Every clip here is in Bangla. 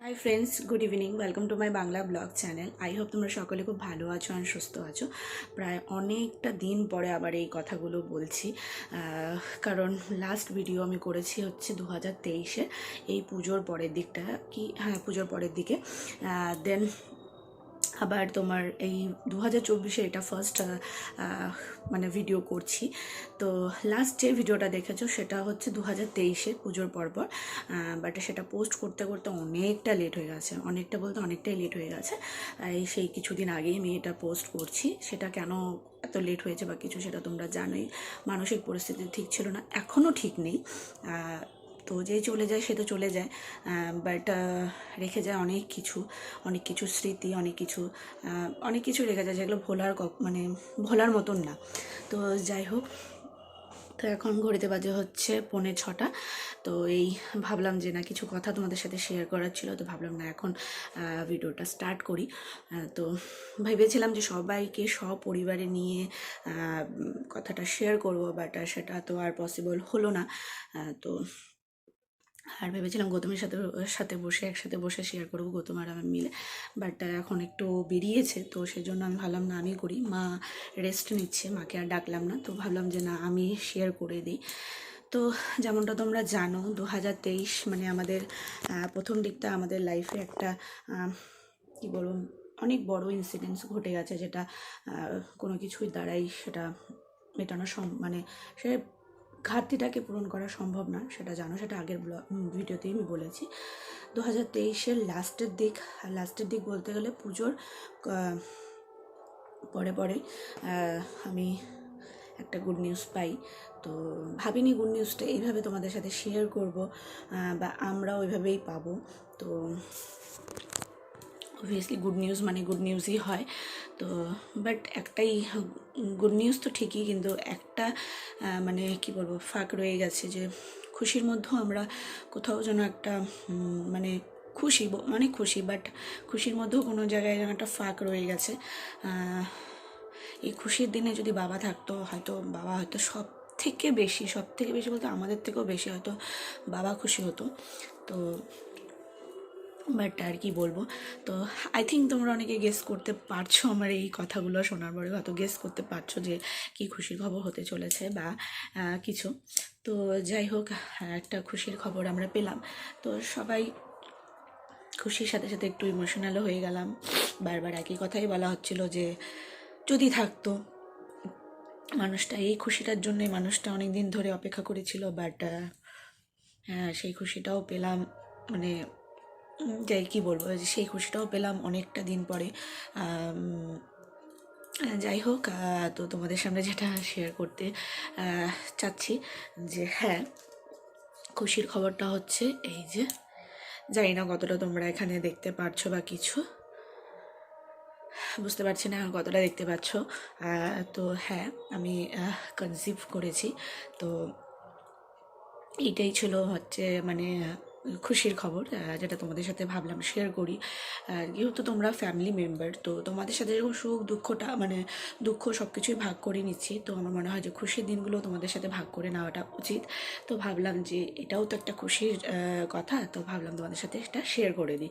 Hi friends, good evening. Welcome to my Bangla blog channel. I hope তোমরা সকলে খুব ভালো আছো আর সুস্থ আছো। প্রায় অনেকটা দিন পরে আবার এই কথাগুলো বলছি, কারণ লাস্ট ভিডিও আমি করেছি হচ্ছে 2023-এ, এই পুজোর পরের দিকটা, পুজোর পরের দিকে। দেন আবার তোমার এই 2024-এ এটা ফার্স্ট মানে ভিডিও করছি। তো লাস্ট যে ভিডিওটা দেখেছো সেটা হচ্ছে 2023-এ পুজোর পরপর, বাট সেটা পোস্ট করতে করতে অনেকটা লেট হয়ে গেছে, অনেকটা বলতে অনেকটাই লেট হয়ে গেছে। সেই কিছুদিন আগেই আমি এটা পোস্ট করছি। সেটা কেন এত লেট হয়েছে বা কিছু সেটা তোমরা জানোই। মানসিক পরিস্থিতি ঠিক ছিল না, এখনও ঠিক নেই। তো যেই চলে যায় সে তো চলে যায়, বাট রেখে যায় অনেক কিছু স্মৃতি, অনেক কিছু রেখে যায় যেগুলো মানে ভোলার মতন না। তো যাই হোক, তো এখন ঘড়িতে বাজে হচ্ছে 5:45। তো এই ভাবলাম যে না, কিছু কথা তোমাদের সাথে শেয়ার করার ছিল, তো ভাবলাম না এখন ভিডিওটা স্টার্ট করি। তো ভেবেছিলাম যে সবাইকে সপরিবারে নিয়ে কথাটা শেয়ার করব, বাট সেটা তো আর পসিবল হলো না। তো আর ভেবেছিলাম গৌতমের সাথে একসাথে বসে শেয়ার করবো, গৌতম আর আমি মিলে। বাট এখন একটু বেরিয়েছে, তো সেই জন্য আমি ভাবলাম না আমি করি। মা রেস্ট নিচ্ছে, মাকে আর ডাকলাম না। তো ভাবলাম যে না, আমি শেয়ার করে দিই। তো যেমনটা তোমরা জানো, 2023 মানে আমাদের প্রথম দিকটা আমাদের লাইফে একটা কী বলবো, অনেক বড় ইনসিডেন্টস ঘটে গেছে, যেটা কোনো কিছুই দ্বারাই সেটা মেটানো মানে সে ঘাটতিটাকে পূরণ করা সম্ভব না, সেটা জানো, সেটা আগের ভিডিওতেই আমি বলেছি। 2023-এর লাস্টের দিক বলতে গেলে পুজোর পরে আমি একটা গুড নিউজ পাই। তো ভাবিনি গুড নিউজটা এইভাবে তোমাদের সাথে শেয়ার করব, বা আমরা ওইভাবেই পাবো। তো অবভিয়াসলি গুড নিউজ মানে গুড নিউজই হয়। তো বাট একটাই গুড নিউজ তো ঠিকই, কিন্তু একটা মানে কি বলবো, ফাঁক রয়ে গেছে, যে খুশির মধ্যেও আমরা কোথাও যেন একটা মানে খুশি, বাট খুশির মধ্যেও কোনো জায়গায় যেন একটা ফাঁক রয়ে গেছে। এই খুশির দিনে যদি বাবা থাকতো, হয়তো বাবা হয়তো সব থেকে বেশি বলতে আমাদের থেকেও বেশি হয়তো বাবা খুশি হতো। তো বাট আর কি বলবো। তো আই থিঙ্ক তোমরা অনেকে গেস করতে পারছো, আমার এই কথাগুলো শোনার পরে হয়তো গেস করতে পারছো যে কি খুশির খবর হতে চলেছে বা কিছু। তো যাই হোক, একটা খুশির খবর আমরা পেলাম। তো সবাই খুশির সাথে সাথে একটু ইমোশনালও হয়ে গেলাম। বারবার একই কথাই বলা হচ্ছিল যে যদি থাকতো মানুষটা, এই খুশিটার জন্যই মানুষটা অনেক দিন ধরে অপেক্ষা করেছিল। বাট সেই খুশিটাও পেলাম, মানে যাই কি বলবো, সেই খুশিটাও পেলাম অনেকটা দিন পরে। যাই হোক, তো তোমাদের সামনে যেটা শেয়ার করতে চাচ্ছি, যে হ্যাঁ, খুশির খবরটা হচ্ছে এই যে, জানি না কতটা তোমরা এখানে দেখতে পারছো বা কিছু, বুঝতে পারছি না কতটা দেখতে পাচ্ছ। তো হ্যাঁ, আমি কনসিভ করেছি। তো এইটাই ছিল হচ্ছে মানে খুশির খবর, যেটা তোমাদের সাথে ভাবলাম শেয়ার করি। যেহেতু তোমরা ফ্যামিলি মেম্বার, তো তোমাদের সাথে যখন দুঃখ সব কিছুই ভাগ করে নিচ্ছি, তো আমার মনে হয় যে খুশির দিনগুলো তোমাদের সাথে ভাগ করে নেওয়াটা উচিত। তো ভাবলাম যে এটাও তো একটা খুশির কথা, তো ভাবলাম তোমাদের সাথে এটা শেয়ার করে দিই।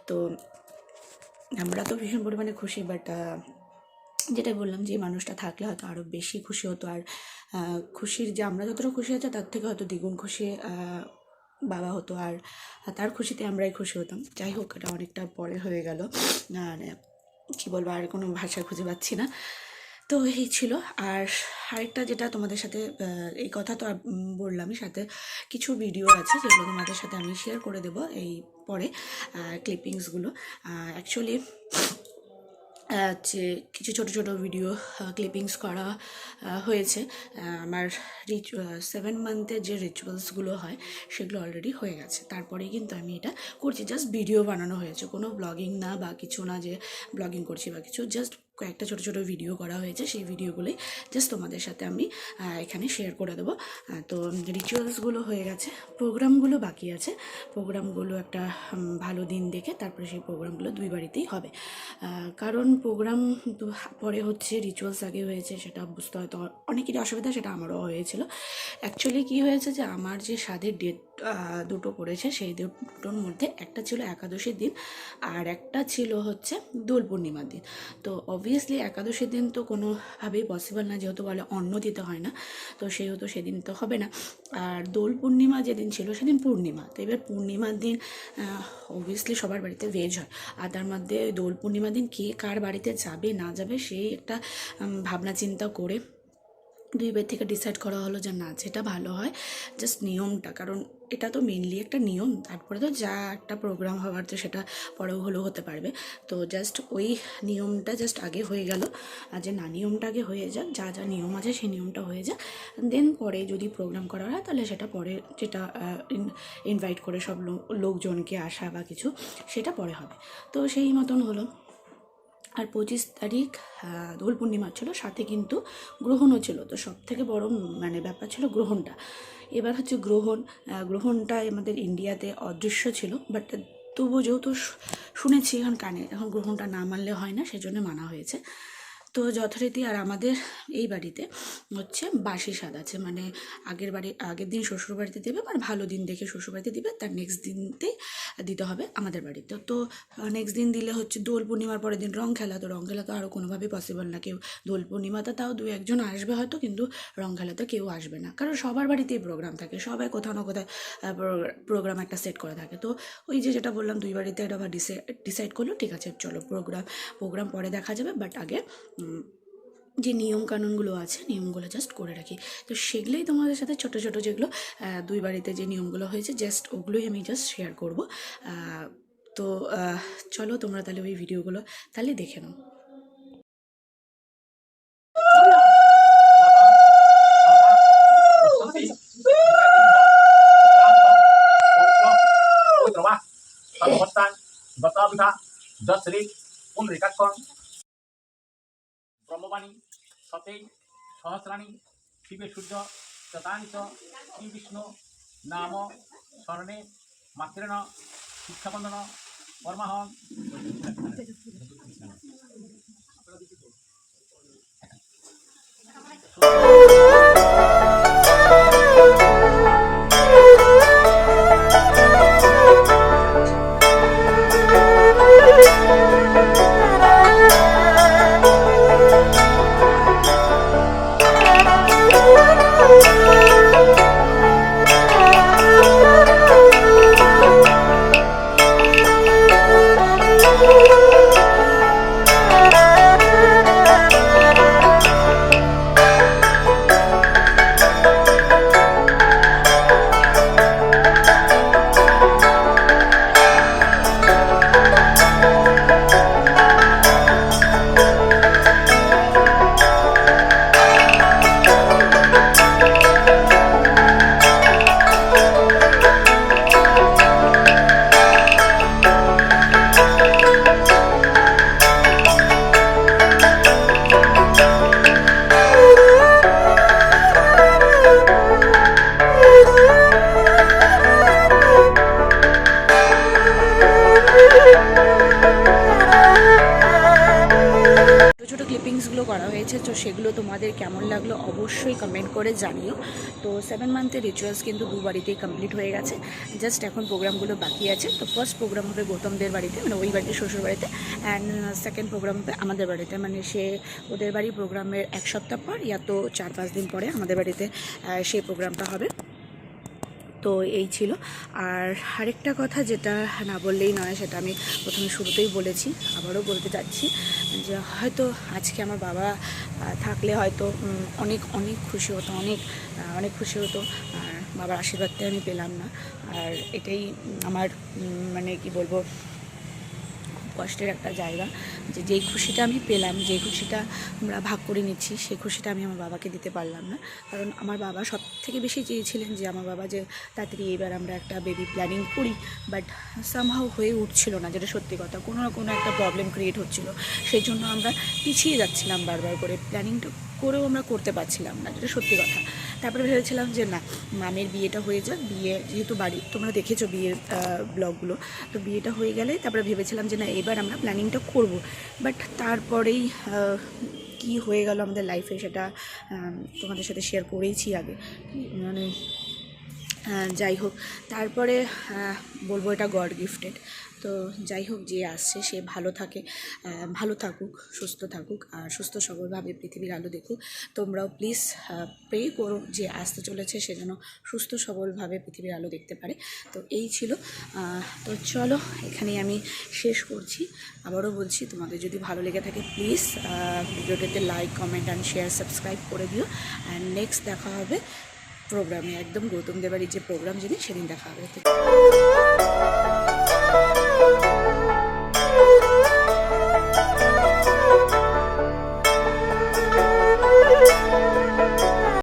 তো আমরা তো ভীষণ পরিমাণে খুশি, বাট যেটা বললাম যে মানুষটা থাকলে হয়তো আরও বেশি খুশি হতো। আর খুশির যে আমরা যতটা খুশি হচ্ছে তার থেকে হয়তো দ্বিগুণ খুশি বাবা হতো, আর তার খুশিতে আমরাই খুশি হতাম। যাই হোক, এটা অনেকটা পরে হয়ে গেল, মানে কী বলবো, আর কোনো ভাষা খুঁজে পাচ্ছি না। তো এই ছিল। আর আরেকটা যেটা তোমাদের সাথে, এই কথা তো বললামই, সাথে কিছু ভিডিও আছে যেগুলো তোমাদের সাথে আমি শেয়ার করে দেবো এই পরে, ক্লিপিংসগুলো। অ্যাকচুয়ালি যে কিছু ছোট ছোট ভিডিও ক্লিপিংস করা হয়েছে। আমার 7 মান্থের যে রিচুয়ালসগুলো হয় সেগুলো অলরেডি হয়ে গেছে, তারপরেই কিন্তু আমি এটা করছি। জাস্ট ভিডিও বানানো হয়েছে, কোনো ব্লগিং না বা কিছু না যে ব্লগিং করছি বা কিছু, জাস্ট কয়েকটা ছোটো ছোটো ভিডিও করা হয়েছে। সেই ভিডিওগুলোই জাস্ট তোমাদের সাথে আমি এখানে শেয়ার করে দেবো। তো রিচুয়ালসগুলো হয়ে গেছে, প্রোগ্রামগুলো বাকি আছে। প্রোগ্রামগুলো একটা ভালো দিন দেখে তারপরে সেই প্রোগ্রামগুলো দুই বাড়িতেই হবে, কারণ প্রোগ্রাম পরে হচ্ছে রিচুয়ালস আগে হয়েছে, সেটা বুঝতে হয়তো অনেকেরই অসুবিধা, সেটা আমারও হয়েছিল। অ্যাকচুয়ালি কী হয়েছে যে আমার যে স্বাদের দুটো করেছে। সেই দুটোর মধ্যে একটা ছিল একাদশীর দিন আর একটা ছিল হচ্ছে দোল পূর্ণিমার দিন। তো অবভিয়াসলি একাদশীর দিন তো কোনোভাবেই পসিবল না, যেহেতু বলে অন্ন দিতে হয় না, তো সেহেতু সেদিন তো হবে না। আর দোল পূর্ণিমা যেদিন ছিল সেদিন পূর্ণিমা, তো এবার পূর্ণিমার দিন অবভিয়াসলি সবার বাড়িতে ভেজ হয়। আর তার মধ্যে দোল পূর্ণিমার দিন কে কার বাড়িতে যাবে না যাবে সেই একটা ভাবনা চিন্তা করে দুই বার থেকে ডিসাইড করা হলো যে না, যেটা ভালো হয় জাস্ট নিয়মটা, কারণ এটা তো মেনলি একটা নিয়ম, তারপরে তো যা একটা প্রোগ্রাম হওয়ার তো সেটা পরেও হলেও হতে পারবে। তো জাস্ট ওই নিয়মটা জাস্ট আগে হয়ে গেল, আর যে না, নিয়মটা আগে হয়ে যাক, যা যা নিয়ম আছে সেই নিয়মটা হয়ে যাক, দেন পরে যদি প্রোগ্রাম করা হয় তাহলে সেটা পরে, যেটা ইনভাইট করে সব লোকজনকে আসা বা কিছু, সেটা পরে হবে। তো সেই মতন হলো। আর 25 তারিখ দোল পূর্ণিমা ছিল, সাথে কিন্তু গ্রহণও ছিল। তো সব থেকে বড় মানে ব্যাপার ছিল গ্রহণটা। এবার হচ্ছে গ্রহণটা আমাদের ইন্ডিয়াতে অদৃশ্য ছিল, বাট তবুও যেহেতু শুনেছি এখন কানে, এখন গ্রহণটা না মানলে হয় না, সেজন্য মানা হয়েছে। তো যথারীতি আর আমাদের এই বাড়িতে হচ্ছে বাসি স্বাদ আছে, মানে আগের দিন শ্বশুরবাড়িতে দেবে, মানে ভালো দিন দেখে শ্বশুরবাড়িতে দিবে, তার নেক্সট দিনতেই দিতে হবে আমাদের বাড়িতে। তো নেক্সট দিন দিলে হচ্ছে দোল পূর্ণিমার পরের দিন রং খেলা, তো রং খেলা তো আরও কোনোভাবেই পসিবল না। কেউ দোল পূর্ণিমাতে তাও দু একজন আসবে হয়তো, কিন্তু রং খেলাতে কেউ আসবে না, কারণ সবার বাড়িতেই প্রোগ্রাম থাকে, সবাই কোথাও না কোথায় প্রোগ্রাম একটা সেট করে থাকে। তো ওই যেটা বললাম, দুই বাড়িতে এটা আবার ডিসাইড করলো, ঠিক আছে চলো প্রোগ্রাম পরে দেখা যাবে, বাট আগে যে নিয়মকানুনগুলো আছে নিয়মগুলো জাস্ট করে রাখি। তো সেগুলোই তোমাদের সাথে ছোটো ছোটো যেগুলো দুই বাড়িতে যে নিয়মগুলো হয়েছে, জাস্ট ওগুলোই আমি জাস্ট শেয়ার করব। তো চলো তোমরা তাহলে ওই ভিডিওগুলো তাহলে দেখে নাও। ব্রহ্মবাণী সতেই সহস্রাণী শিবে সূর্য শতানি চ শ্রী বিষ্ণু নাম স্মরণে মাত্রেণ শিক্ষাবন্ধন কর্মাহং। ছোটো ক্লিপিংসগুলো করা হয়েছে, তো সেগুলো তোমাদের কেমন লাগলো অবশ্যই কমেন্ট করে জানিও। তো 7 মান্থের রিচুয়ালস কিন্তু দু বাড়িতেই কমপ্লিট হয়ে গেছে, জাস্ট এখন প্রোগ্রামগুলো বাকি আছে। তো ফার্স্ট প্রোগ্রাম হবে গৌতমদের বাড়িতে, মানে ওই বাড়িতে শ্বশুর বাড়িতে, অ্যান্ড সেকেন্ড প্রোগ্রাম হবে আমাদের বাড়িতে, মানে ওদের বাড়ি প্রোগ্রামের 1 সপ্তাহ পর, ইয়া তো 4-5 দিন পরে আমাদের বাড়িতে সেই প্রোগ্রামটা হবে। তো এই ছিল। আর আরেকটা কথা যেটা না বললেই নয়, সেটা আমি প্রথমে শুরুতেই বলেছি, আবারও বলতে চাচ্ছি, যে হয়তো আজকে আমার বাবা থাকলে হয়তো অনেক অনেক খুশি হতো, অনেক খুশি হতো, আর বাবার আশীর্বাদটাই আমি পেলাম না। আর এটাই আমার মানে কি বলবো, কষ্টের একটা জায়গা, যে যেই খুশিটা আমি পেলাম, যেই খুশিটা আমরা ভাগ করে নিচ্ছি, সেই খুশিটা আমি আমার বাবাকে দিতে পারলাম না। কারণ আমার বাবা সব থেকে বেশি চেয়েছিলেন যে আমার বাবা যে তাড়াতাড়ি এবার আমরা একটা বেবি প্ল্যানিং করি, বাট সামহাও হয়ে উঠছিল না, যেটা সত্যি কথা, কোনো না কোনো একটা প্রবলেম ক্রিয়েট হচ্ছিল, সেই জন্য আমরা পিছিয়ে যাচ্ছিলাম বারবার করে, প্ল্যানিংটা করেও আমরা করতে পারছিলাম না, যেটা সত্যি কথা। তারপরে ভেবেছিলাম যে না, মামের বিয়েটা হয়ে যাক, বিয়ে যেহেতু বাড়ি তোমরা দেখেছো বিয়ের ব্লগগুলো, তো বিয়েটা হয়ে গেলে তারপরে ভেবেছিলাম যে না, এবার আমরা প্ল্যানিংটা করব। বাট তারপরেই কি হয়ে গেল আমাদের লাইফে, সেটা তোমাদের সাথে শেয়ার করেইছি আগে। মানে যাই হোক, তারপরে বলবো এটা গড গিফটেড। তো যাই হোক, যে আসছে সে ভালো থাকুক, সুস্থ থাকুক, আর সুস্থ সবলভাবে পৃথিবীর আলো দেখুক। তোমরাও প্লিজ প্রে করো যে আসতে চলেছে সে যেন সুস্থ সবলভাবে পৃথিবীর আলো দেখতে পারে। তো এই ছিল। তো চলো, এখানেই আমি শেষ করছি। আবারও বলছি, তোমাদের যদি ভালো লেগে থাকে প্লিজ ভিডিওটাতে like, comment and share, subscribe করে দিও। অ্যান্ড নেক্সট দেখা হবে প্রোগ্রামে, একদম গৌতম দেবারির যে প্রোগ্রাম সেদিন দেখা হবে।